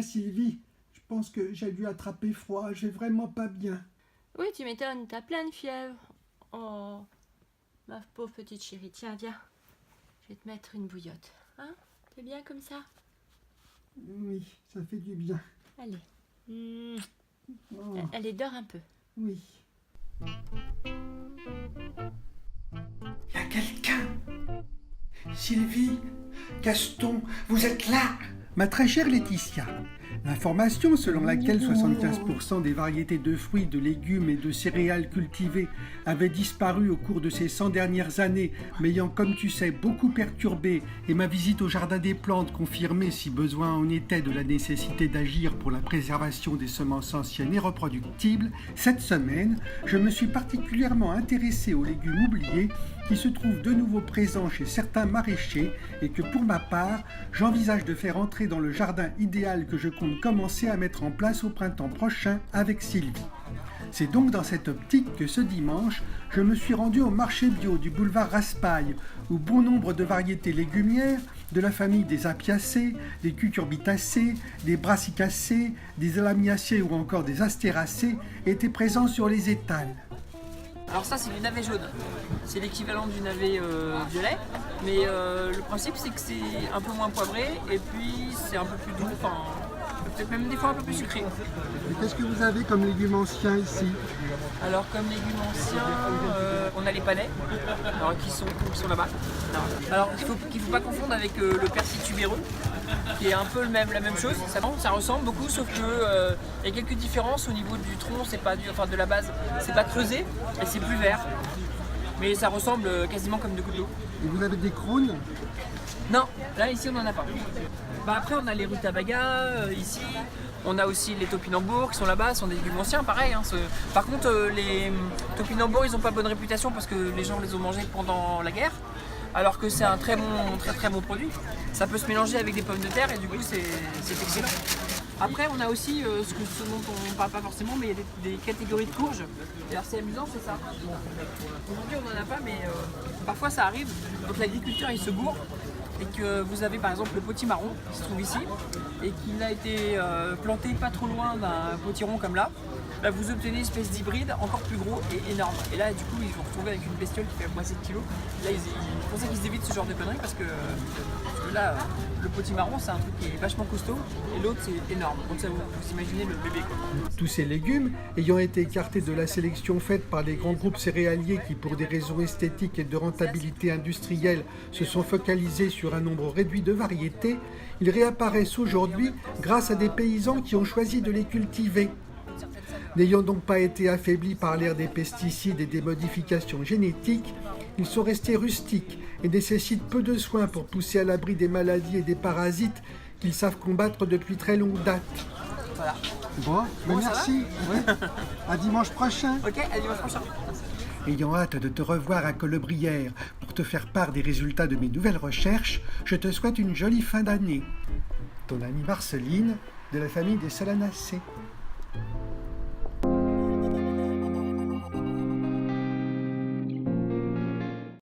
Sylvie. Je pense que j'ai dû attraper froid. Je vais vraiment pas bien. Oui, tu m'étonnes, t'as plein de fièvre. Oh, ma pauvre petite chérie, tiens, viens. Je vais te mettre une bouillotte. Hein? T'es bien comme ça? Oui, ça fait du bien. Allez. Oh, Allez, dors un peu. oui. Y a quelqu'un? Sylvie, Gaston, vous êtes là? Ma très chère Laetitia, l'information selon laquelle 75% des variétés de fruits, de légumes et de céréales cultivées avaient disparu au cours de ces 100 dernières années, m'ayant, comme tu sais, beaucoup perturbé, et ma visite au Jardin des Plantes confirmée, si besoin en était, de la nécessité d'agir pour la préservation des semences anciennes et reproductibles, cette semaine, je me suis particulièrement intéressé aux légumes oubliés qui se trouvent de nouveau présents chez certains maraîchers et que pour ma part, j'envisage de faire entrer dans le jardin idéal que je compte commencer à mettre en place au printemps prochain avec Sylvie. C'est donc dans cette optique que ce dimanche, je me suis rendu au marché bio du boulevard Raspail, où bon nombre de variétés légumières, de la famille des apiacées, des cucurbitacées, des brassicacées, des alamiacées ou encore des astéracées étaient présents sur les étals. Alors ça c'est du navet jaune, c'est l'équivalent du navet violet, mais le principe c'est que c'est un peu moins poivré et puis c'est un peu plus doux, enfin peut-être même des fois un peu plus sucré. Et qu'est-ce que vous avez comme légumes anciens ici? Alors comme légumes anciens, on a les panais, alors, qui sont là-bas. Alors qu'il ne faut pas confondre avec le persil tubéreux, qui est un peu la même chose, ça ressemble beaucoup, sauf que y a quelques différences au niveau du tronc, c'est pas de la base, c'est pas creusé et c'est plus vert. Mais ça ressemble quasiment comme de gouttes d'eau. Et vous avez des crônes? Non, là ici on n'en a pas. Après on a les rutabagas ici, on a aussi les topinambours qui sont là-bas, ce sont des légumes anciens pareil. Par contre les topinambours ils n'ont pas bonne réputation parce que les gens les ont mangés pendant la guerre. Alors que c'est un très bon produit. Ça peut se mélanger avec des pommes de terre et du coup c'est excellent. Après on a aussi ce dont on ne parle pas forcément, mais il y a des catégories de courges. Et alors c'est amusant, c'est ça. Aujourd'hui on n'en a pas, mais parfois ça arrive. Donc l'agriculteur il se gourre et que vous avez par exemple le potimarron qui se trouve ici et qu'il a été planté pas trop loin d'un potiron comme là. Là, vous obtenez une espèce d'hybride encore plus gros et énorme. Et là, du coup, ils vont retrouver avec une bestiole qui fait moins 7 kg. Là, c'est pour ça qu'ils évitent ce genre de conneries parce que là, le potimarron, c'est un truc qui est vachement costaud et l'autre, c'est énorme. Donc, ça, vous imaginez le bébé, quoi. Tous ces légumes ayant été écartés de la sélection faite par les grands groupes céréaliers qui, pour des raisons esthétiques et de rentabilité industrielle, se sont focalisés sur un nombre réduit de variétés, ils réapparaissent aujourd'hui grâce à des paysans qui ont choisi de les cultiver. N'ayant donc pas été affaiblis par l'ère des pesticides et des modifications génétiques, ils sont restés rustiques et nécessitent peu de soins pour pousser à l'abri des maladies et des parasites qu'ils savent combattre depuis très longue date. Voilà. Bon, merci. Ouais. À dimanche prochain. Ok, à dimanche prochain. Ayant hâte de te revoir à Collebrières pour te faire part des résultats de mes nouvelles recherches, je te souhaite une jolie fin d'année. Ton amie Marceline, de la famille des Solanacées.